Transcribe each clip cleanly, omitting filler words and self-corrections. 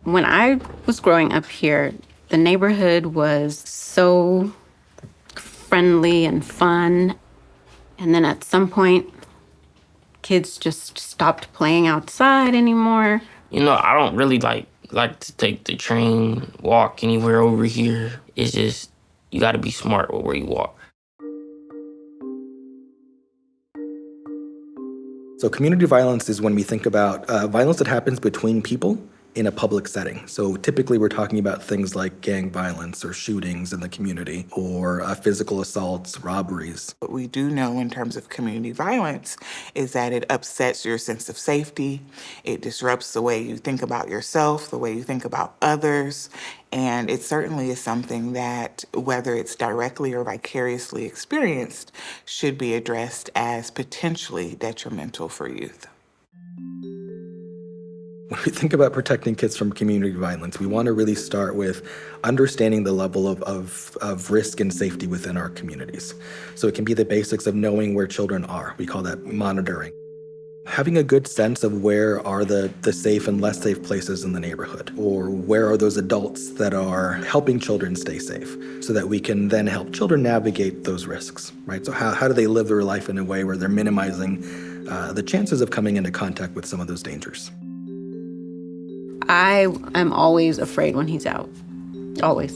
When I was growing up here, the neighborhood was so friendly and fun. And then at some point, kids just stopped playing outside anymore. I don't really like to take the train, walk anywhere over here. It's just you got to be smart with where you walk. So community violence is when we think about violence that happens between people in a public setting. So typically we're talking about things like gang violence or shootings in the community or physical assaults, robberies. What we do know in terms of community violence is that it upsets your sense of safety. It disrupts the way you think about yourself, the way you think about others. And it certainly is something that, whether it's directly or vicariously experienced, should be addressed as potentially detrimental for youth. When we think about protecting kids from community violence, we want to really start with understanding the level of risk and safety within our communities. So it can be the basics of knowing where children are. We call that monitoring. Having a good sense of where are the safe and less safe places in the neighborhood, or where are those adults that are helping children stay safe, so that we can then help children navigate those risks, right? So how do they live their life in a way where they're minimizing the chances of coming into contact with some of those dangers? I am always afraid when he's out, always,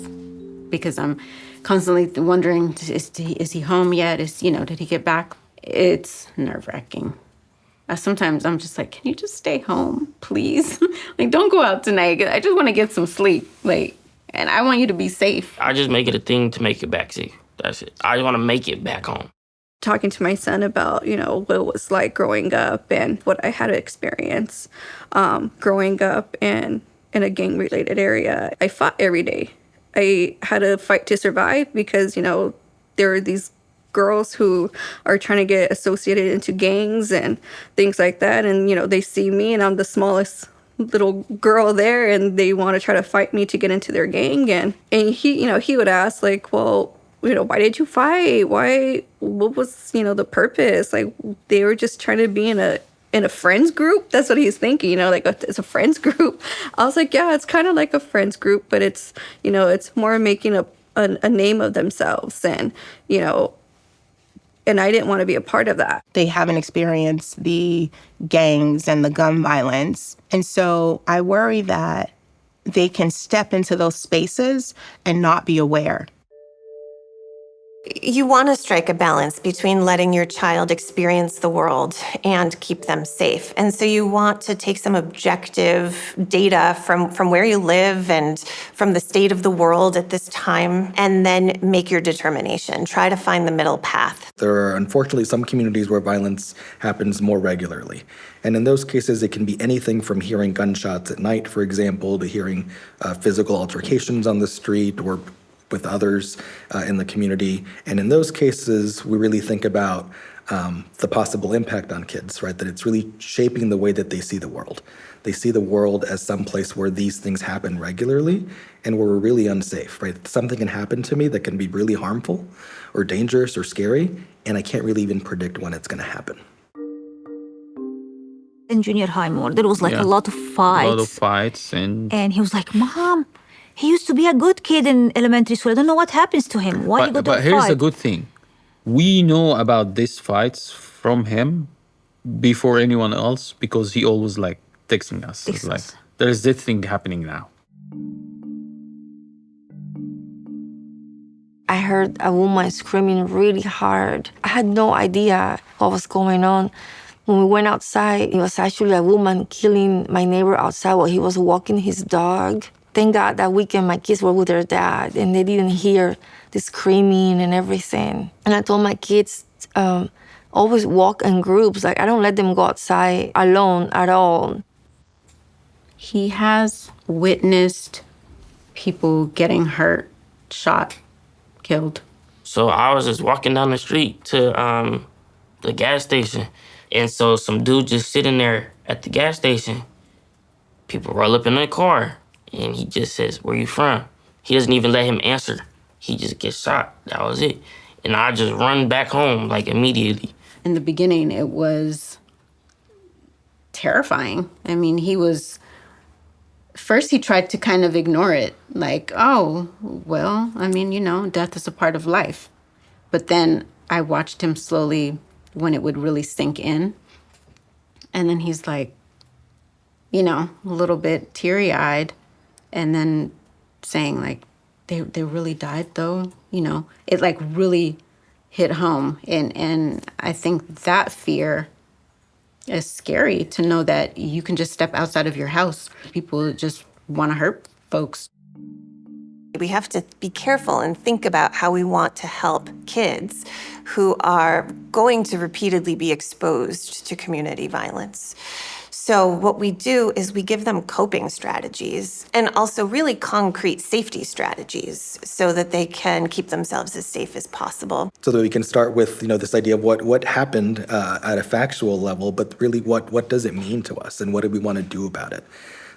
because I'm constantly wondering, is he home yet? Did he get back? It's nerve-wracking. Sometimes I'm just like, can you just stay home, please? Don't go out tonight. I just want to get some sleep, and I want you to be safe. I just make it a thing to make it back safe. That's it. I want to make it back home. Talking to my son about, what it was like growing up and what I had to experience growing up in a gang-related area. I fought every day. I had to fight to survive because, there are these girls who are trying to get associated into gangs and things like that. And, they see me and I'm the smallest little girl there and they want to try to fight me to get into their gang. And he would ask well, why did you fight? What was, the purpose? They were just trying to be in a friends group. That's what he's thinking, it's a friends group. I was like, yeah, it's kind of like a friends group, but it's, it's more making a name of themselves and, and I didn't want to be a part of that. They haven't experienced the gangs and the gun violence. And so I worry that they can step into those spaces and not be aware. You want to strike a balance between letting your child experience the world and keep them safe. And so you want to take some objective data from where you live and from the state of the world at this time, and then make your determination. Try to find the middle path. There are unfortunately some communities where violence happens more regularly. And in those cases, it can be anything from hearing gunshots at night, for example, to hearing physical altercations on the street or with others in the community. And in those cases, we really think about the possible impact on kids, right? That it's really shaping the way that they see the world. They see the world as some place where these things happen regularly and where we're really unsafe, right? Something can happen to me that can be really harmful or dangerous or scary, and I can't really even predict when it's going to happen. In junior high more, there was a lot of fights. A lot of fights. And he was like, Mom, he used to be a good kid in elementary school. I don't know what happens to him. Why you go to But here's the good thing. We know about these fights from him before anyone else because he always texting us. It's like, there's this thing happening now. I heard a woman screaming really hard. I had no idea what was going on. When we went outside, it was actually a woman killing my neighbor outside while he was walking his dog. Thank God that weekend my kids were with their dad and they didn't hear the screaming and everything. And I told my kids, always walk in groups. I don't let them go outside alone at all. He has witnessed people getting hurt, shot, killed. So I was just walking down the street to the gas station. And so some dude just sitting there at the gas station. People roll up in their car. And he just says, where you from? He doesn't even let him answer. He just gets shot. That was it. And I just run back home, immediately. In the beginning, it was terrifying. I mean, he was first he tried to kind of ignore it, like, oh, well, I mean, death is a part of life. But then I watched him slowly when it would really sink in. And then he's like, a little bit teary-eyed, and then saying like, they really died though, it like really hit home. And I think that fear is scary, to know that you can just step outside of your house. People just want to hurt folks. We have to be careful and think about how we want to help kids who are going to repeatedly be exposed to community violence. So what we do is we give them coping strategies and also really concrete safety strategies so that they can keep themselves as safe as possible. So that we can start with, this idea of what happened at a factual level, but really what does it mean to us and what do we want to do about it?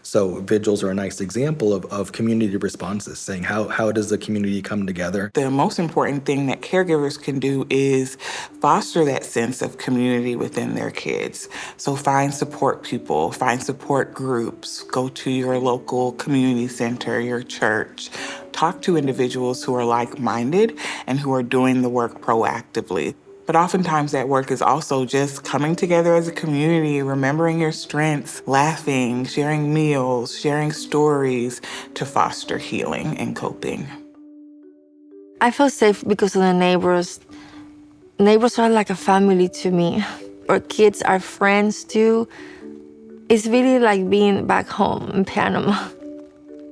So vigils are a nice example of community responses, saying how does the community come together? The most important thing that caregivers can do is foster that sense of community within their kids. So find support people, find support groups, go to your local community center, your church, talk to individuals who are like-minded and who are doing the work proactively. But oftentimes that work is also just coming together as a community, remembering your strengths, laughing, sharing meals, sharing stories to foster healing and coping. I feel safe because of the neighbors. Neighbors are like a family to me. Our kids are friends too. It's really like being back home in Panama.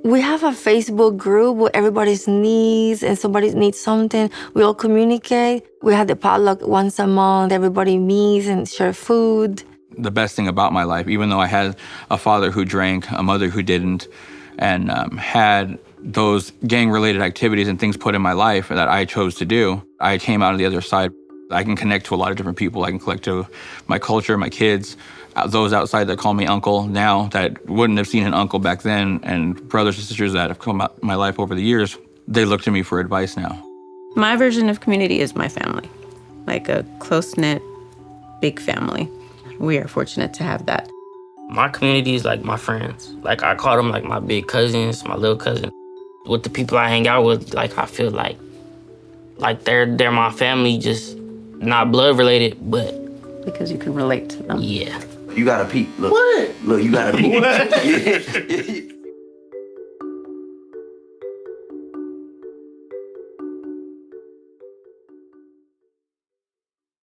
We have a Facebook group where everybody's needs and somebody needs something. We all communicate. We have the potluck once a month. Everybody meets and share food. The best thing about my life, even though I had a father who drank, a mother who didn't, and had those gang-related activities and things put in my life that I chose to do, I came out on the other side. I can connect to a lot of different people. I can connect to my culture, my kids, those outside that call me uncle now that wouldn't have seen an uncle back then, and brothers and sisters that have come out in my life over the years, they look to me for advice now. My version of community is my family, like a close-knit, big family. We are fortunate to have that. My community is like my friends. Like I call them like my big cousins, my little cousin. With the people I hang out with, like I feel like they're my family, just not blood related, but because you can relate to them. Yeah. You gotta peep. Look. What? Look, you gotta peep. What?